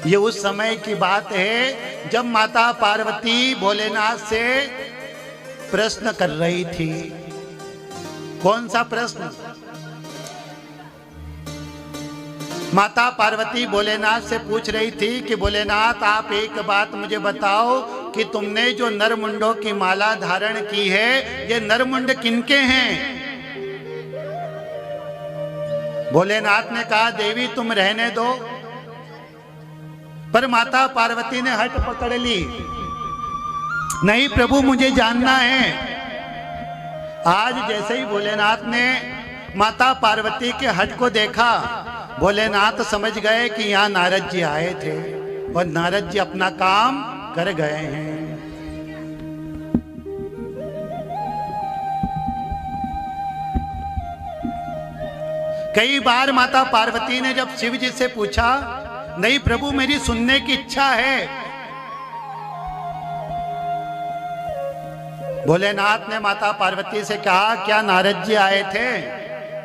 ये उस समय की बात है जब माता पार्वती भोलेनाथ से प्रश्न कर रही थी। कौन सा प्रश्न? माता पार्वती भोलेनाथ से पूछ रही थी कि भोलेनाथ आप एक बात मुझे बताओ कि तुमने जो नरमुंडों की माला धारण की है, ये नरमुंड किनके हैं? भोलेनाथ ने कहा देवी तुम रहने दो, पर माता पार्वती ने हट पकड़ ली। नहीं प्रभु मुझे जानना है। आज जैसे ही भोलेनाथ ने माता पार्वती के हट को देखा, भोलेनाथ समझ गए कि यहाँ नारद जी आए थे और नारद जी अपना काम कर गए हैं। कई बार माता पार्वती ने जब शिव जी से पूछा, नहीं प्रभु मेरी सुनने की इच्छा है, भोलेनाथ ने माता पार्वती से कहा क्या नारद जी आए थे?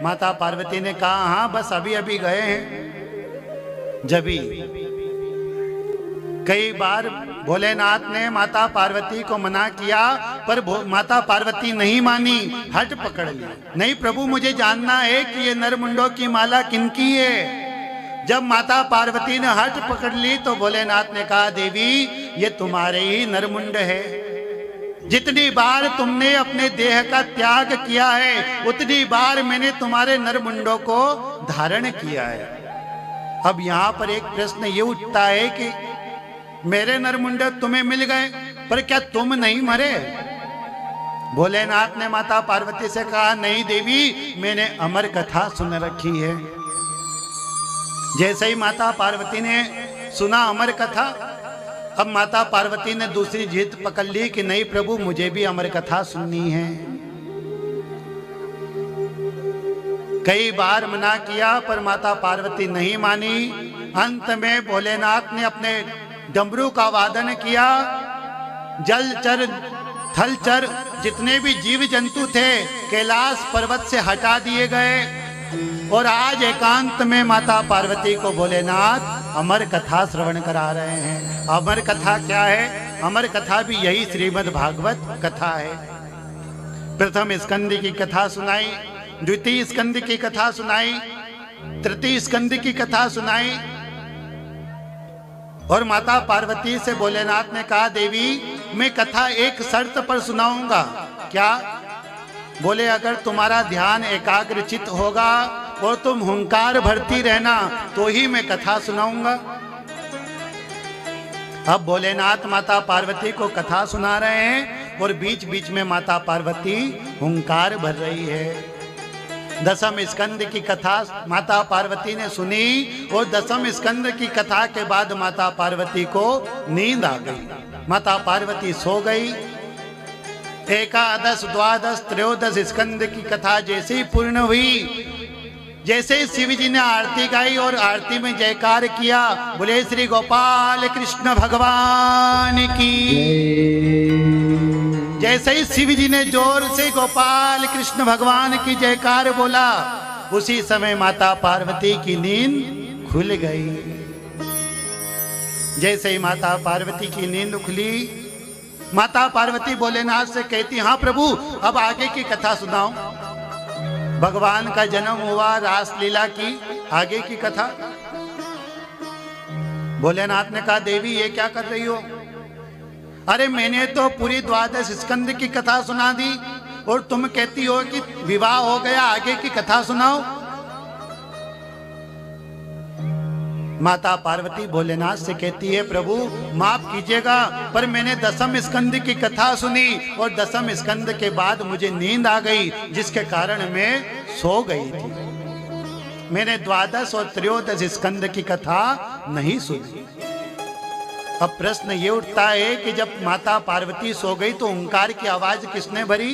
माता पार्वती ने कहा हाँ बस अभी अभी गए हैं। जभी कई बार भोलेनाथ ने माता पार्वती को मना किया, पर माता पार्वती नहीं मानी, हट पकड़ ली। नहीं प्रभु मुझे जानना है कि ये नरमुंडों की माला किनकी है। जब माता पार्वती ने हट पकड़ ली तो भोलेनाथ ने कहा देवी ये तुम्हारे ही नरमुंड है। जितनी बार तुमने अपने देह का त्याग किया है, उतनी बार मैंने तुम्हारे नरमुंडों को धारण किया है। अब यहाँ पर एक प्रश्न ये उठता है कि मेरे नरमुंड तुम्हें मिल गए, पर क्या तुम नहीं मरे? भोलेनाथ ने माता पार्वती से कहा नहीं देवी मैंने अमर कथा सुन रखी है। जैसे ही माता पार्वती ने सुना अमर कथा, अब माता पार्वती ने दूसरी जिद पकड़ ली कि नहीं प्रभु मुझे भी अमर कथा सुननी है। कई बार मना किया पर माता पार्वती नहीं मानी। अंत में भोलेनाथ ने अपने डमरू का वादन किया। जलचर थलचर जितने भी जीव जंतु थे कैलाश पर्वत से हटा दिए गए और आज एकांत में माता पार्वती को भोलेनाथ अमर कथा श्रवण करा रहे हैं। अमर कथा क्या है? अमर कथा भी यही श्रीमद् भागवत कथा है। प्रथम स्कंद की कथा सुनाई, द्वितीय स्कंद की कथा सुनाई, तृतीय स्कंद की कथा सुनाई और माता पार्वती से भोलेनाथ ने कहा देवी मैं कथा एक शर्त पर सुनाऊंगा। क्या? बोले अगर तुम्हारा ध्यान एकाग्रचित होगा और तुम हुंकार भरती रहना तो ही मैं कथा सुनाऊंगा। अब भोलेनाथ माता पार्वती को कथा सुना रहे हैं और बीच बीच में माता पार्वती हुंकार भर रही है। दसम स्कंद की कथा माता पार्वती ने सुनी और दसम स्कंद की कथा के बाद माता पार्वती को नींद आ गई। माता पार्वती सो गई। एकादश द्वादश त्रयोदश स्कंद की कथा जैसे ही पूर्ण हुई, जैसे ही शिव जी ने आरती गाई और आरती में जयकार किया, बोले श्री गोपाल कृष्ण भगवान की। जैसे ही शिव जी ने जोर से गोपाल कृष्ण भगवान की जयकार बोला, उसी समय माता पार्वती की नींद खुल गई। जैसे ही माता पार्वती की नींद खुली, माता पार्वती भोलेनाथ से कहती हाँ प्रभु अब आगे की कथा सुनाओ। भगवान का जन्म हुआ, रासलीला की आगे की कथा। भोलेनाथ ने कहा देवी ये क्या कर रही हो? अरे मैंने तो पूरी द्वादश स्कंद की कथा सुना दी और तुम कहती हो कि विवाह हो गया, आगे की कथा सुनाओ। माता पार्वती भोलेनाथ से कहती है प्रभु माफ कीजिएगा पर मैंने दसम स्कंद की कथा सुनी और दसम स्कंद के बाद मुझे नींद आ गई, जिसके कारण मैं सो गई थी। मैंने द्वादश और त्रयोदश स्कंद की कथा नहीं सुनी। अब प्रश्न ये उठता है कि जब माता पार्वती सो गई तो ओंकार की आवाज किसने भरी?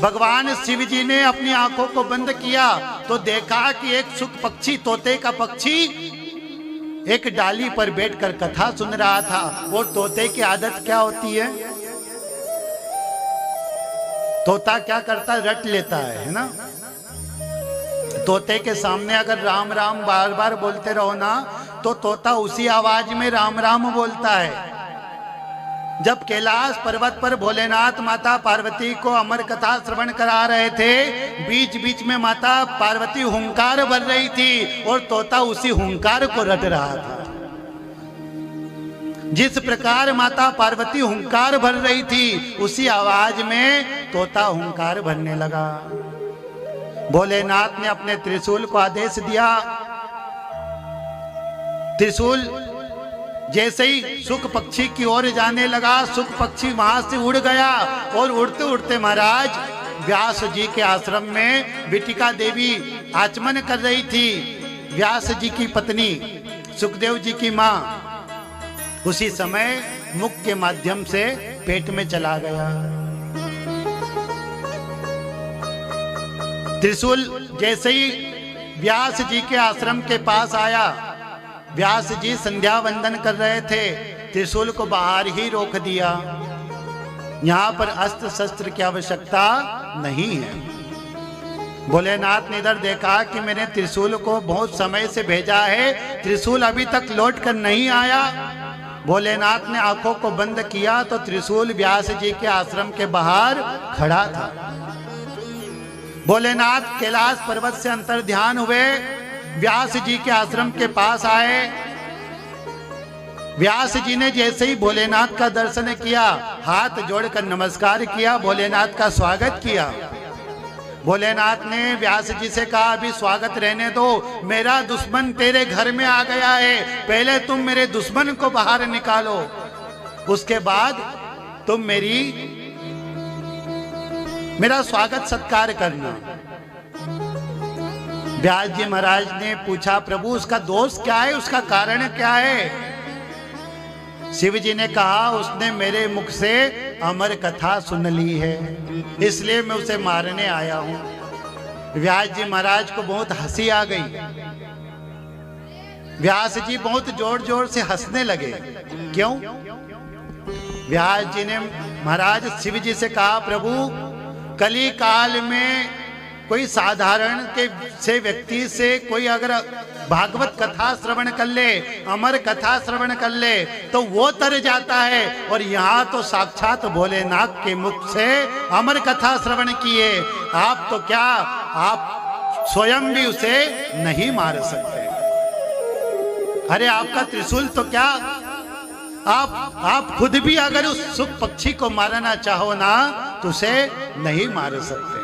भगवान शिव जी ने अपनी आंखों को बंद किया तो देखा कि एक सुख पक्षी, तोते का पक्षी एक डाली पर बैठकर कथा सुन रहा था। और तोते की आदत क्या होती है? तोता क्या करता? रट लेता है ना। तोते के सामने अगर राम राम बार बार बोलते रहो ना तो तोता उसी आवाज में राम राम बोलता है। जब कैलाश पर्वत पर भोलेनाथ माता पार्वती को अमर कथा श्रवण करा रहे थे, बीच बीच में माता पार्वती हुंकार भर रही थी और तोता उसी हुंकार को रट रहा था। जिस प्रकार माता पार्वती हुंकार भर रही थी, उसी आवाज में तोता हुंकार भरने लगा। भोलेनाथ ने अपने त्रिशूल को आदेश दिया। त्रिशूल जैसे ही सुख पक्षी की ओर जाने लगा, सुख पक्षी वहां से उड़ गया और उड़ते उड़ते महाराज व्यास जी के आश्रम में बिटिका देवी आचमन कर रही थी। व्यास जी की पत्नी सुखदेव जी की मां उसी समय मुख के माध्यम से पेट में चला गया। त्रिशूल जैसे ही व्यास जी के आश्रम के पास आया, व्यास जी संध्या वंदन कर रहे थे, त्रिशूल को बाहर ही रोक दिया। यहां पर अस्त्र शस्त्र की आवश्यकता नहीं है। भोलेनाथ ने इधर देखा कि मैंने त्रिशूल को बहुत समय से भेजा है, त्रिशूल अभी तक लौट कर नहीं आया। भोलेनाथ ने आंखों को बंद किया तो त्रिशूल व्यास जी के आश्रम के बाहर खड़ा था। भोलेनाथ कैलाश पर्वत से अंतर ध्यान हुए, व्यास जी के आश्रम के पास आए। व्यास जी ने जैसे ही भोलेनाथ का दर्शन किया, हाथ जोड़कर नमस्कार किया, भोलेनाथ का स्वागत किया। भोलेनाथ ने व्यास जी से कहा, अभी स्वागत रहने दो, मेरा दुश्मन तेरे घर में आ गया है, पहले तुम मेरे दुश्मन को बाहर निकालो, उसके बाद तुम मेरा स्वागत सत्कार करना। व्यास जी महाराज ने पूछा, प्रभु उसका दोष क्या है, उसका कारण क्या है? शिव जी ने कहा, उसने मेरे मुख से अमर कथा सुन ली है, इसलिए मैं उसे मारने आया हूं। व्यास जी महाराज को बहुत हंसी आ गई। व्यास जी बहुत जोर जोर से हंसने लगे। क्यों? व्यास जी ने महाराज शिव जी से कहा, प्रभु कली काल में कोई साधारण के से व्यक्ति से कोई अगर भागवत कथा श्रवण कर ले, अमर कथा श्रवण कर ले तो वो तर जाता है, और यहाँ तो साक्षात भोलेनाथ के मुख से अमर कथा श्रवण किए, आप तो क्या, आप स्वयं भी उसे नहीं मार सकते। अरे आपका त्रिशूल तो क्या, आप खुद भी अगर उस सुख पक्षी को मारना चाहो ना तो उसे नहीं मार सकते।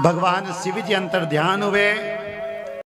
भगवान शिव जी अंतर ध्यान हुए।